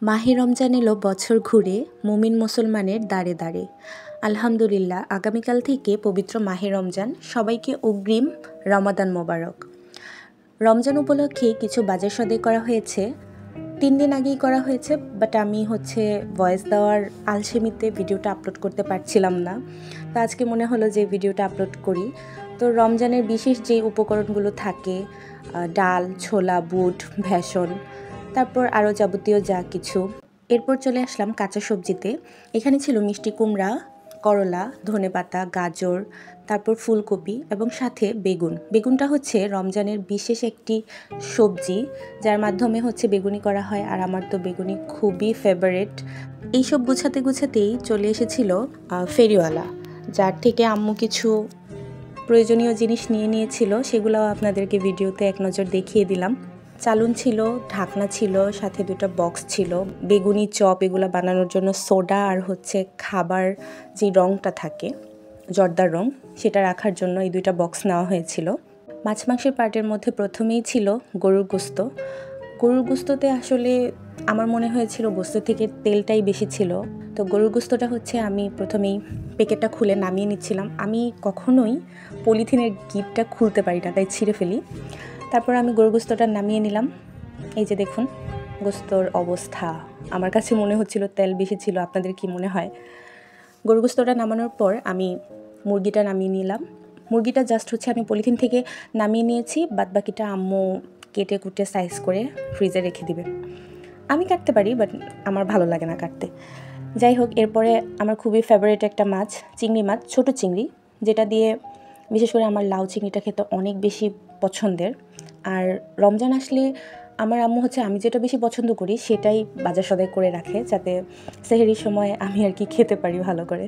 মাহে রমজান এলো বছর ঘুরে মুমিন মুসলমানের দাঁড়ে দাঁড়ে। আলহামদুলিল্লাহ, আগামীকাল থেকে পবিত্র মাহে রমজান। সবাইকে অগ্রিম রমাদান মোবারক। রমজান উপলক্ষে কিছু বাজার সদাই করা হয়েছে, 3 দিন আগেই করা হয়েছে, বাট আমি ভয়েস দেওয়ার আলসেমিতে ভিডিওটা আপলোড করতে পারছিলাম না। তো আজকে মনে হলো যে ভিডিওটা আপলোড করি। তো রমজানের বিশেষ যে উপকরণগুলো থাকে, ডাল, ছোলা, বুট, ভেষন, তারপর আরও যাবতীয় যা কিছু। এরপর চলে আসলাম কাঁচা সবজিতে। এখানে ছিল মিষ্টি কুমড়া, করলা, ধনেপাতা, গাজর, তারপর ফুলকপি এবং সাথে বেগুন। বেগুনটা হচ্ছে রমজানের বিশেষ একটি সবজি, যার মাধ্যমে বেগুনি করা হয়, আর আমার তো বেগুনি খুবই ফেভারিট। এইসব গুছাতে গুছাতেই চলে এসেছিল ফেরিওয়ালা, যার থেকে আম্মু কিছু প্রয়োজনীয় জিনিস নিয়ে নিয়েছিল। সেগুলোও আপনাদেরকে ভিডিওতে এক নজর দেখিয়ে দিলাম। চালুন ছিল, ঢাকনা ছিল, সাথে 2টা বক্স ছিল, বেগুনি চপ এগুলো বানানোর জন্য সোডা, আর খাবার যে রঙটা থাকে জর্দার রং, সেটা রাখার জন্য এই 2টা বক্স নেওয়া হয়েছিল। মাছ মাংসের পার্টের মধ্যে প্রথমেই ছিল গরুর গোস্ত। গরুর গোস্ততে আসলে আমার মনে হয়েছিল গোস্ত থেকে তেলটাই বেশি ছিল। তো গরুর গোস্তটা আমি প্রথমেই প্যাকেটটা খুলে নামিয়ে নিচ্ছিলাম। আমি কখনোই পলিথিনের গিটটা খুলতে পারি না, তাই ছিঁড়ে ফেলি। তারপর আমি গরুর গোস্তটা নামিয়ে নিলাম। এই যে দেখুন গোস্তর অবস্থা, আমার কাছে মনে হচ্ছিল তেল বেশি ছিল। আপনাদের কি মনে হয়? গরুর গোস্তটা নামানোর পর আমি মুরগিটা নামিয়ে নিলাম। মুরগিটা জাস্ট আমি পলিথিন থেকে নামিয়ে নিয়েছি, বাদ বাকিটা আম্মু কেটে কুটে সাইজ করে ফ্রিজে রেখে দিবে। আমি কাটতে পারি, বাট আমার ভালো লাগে না কাটতে। যাই হোক, এরপরে আমার খুবই ফেভারিট একটা মাছ, চিংড়ি মাছ, ছোটো চিংড়ি, যেটা দিয়ে বিশেষ করে আমার লাউ চিংড়িটা খেতে অনেক বেশি পছন্দের। আর রমজান আসলে আমার আম্মু আমি যেটা বেশি পছন্দ করি সেটাই বাজার সদাই করে রাখে, যাতে সেহরির সময় আমি খেতে পারি ভালো করে।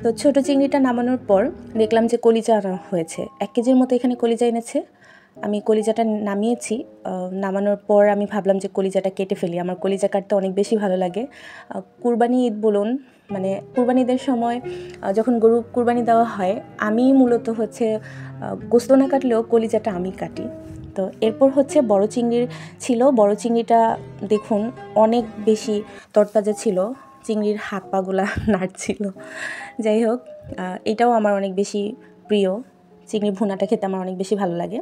তো ছোটো চিংড়িটা নামানোর পর দেখলাম যে কলিজা আনা হয়েছে, 1 কেজির মতো এখানে কলিজা এনেছে। আমি কলিজাটা নামিয়েছি। নামানোর পর আমি ভাবলাম যে কলিজাটা কেটে ফেলি। আমার কলিজা কাটতে অনেক বেশি ভালো লাগে। কুরবানি ঈদ বলুন, মানে কুরবানি ঈদের সময় যখন গরু কুরবানি দেওয়া হয়, আমি মূলত গোস্ত না কাটলেও কলিজাটা আমি কাটি। তো এরপর বড় চিংড়ির ছিল। বড় চিংড়িটা দেখুন অনেক বেশি তরতাজা ছিল, চিংড়ির হাত পাগুলা নাড়ছিল। যাই হোক, এটাও আমার অনেক বেশি প্রিয়। চিংড়ি ভুনাটা খেতে আমার অনেক বেশি ভালো লাগে।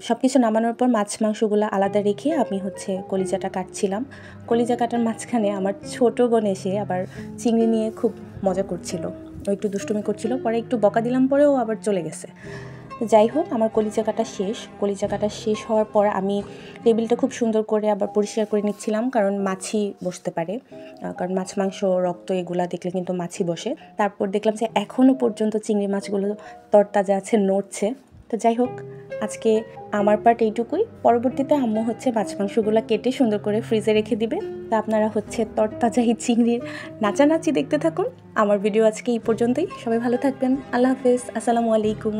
সব কিছু নামানোর পর মাছ মাংসগুলো আলাদা রেখে আমি কলিজাটা কাটছিলাম। কলিজা কাটার মাঝখানে আমার ছোট বোন এসে আবার চিংড়ি নিয়ে খুব মজা করছিল। ও একটু দুষ্টুমি করছিল, পরে একটু বকা দিলাম, পরেও আবার চলে গেছে। যাই হোক, আমার কলিজা কাটা শেষ। কলিজা কাটা শেষ হওয়ার পর আমি টেবিলটা খুব সুন্দর করে আবার পরিষ্কার করে নিচ্ছিলাম, কারণ মাছি বসতে পারে। কারণ মাছ মাংস রক্ত এগুলা দেখলে কিন্তু মাছি বসে। তারপর দেখলাম যে এখনও পর্যন্ত চিংড়ি মাছগুলো তরতাজা আছে, নড়ছে। তো যাই হোক, আজকে আমার পার্ট এইটুকুই। পরবর্তীতে আম্মু মাছ মাংসগুলো কেটে সুন্দর করে ফ্রিজে রেখে দিবে। তা আপনারা তরতাজা এই চিংড়ির নাচানাচি দেখতে থাকুন। আমার ভিডিও আজকে এই পর্যন্তই। সবাই ভালো থাকবেন। আল্লাহ হাফেজ, আসসালামু আলাইকুম।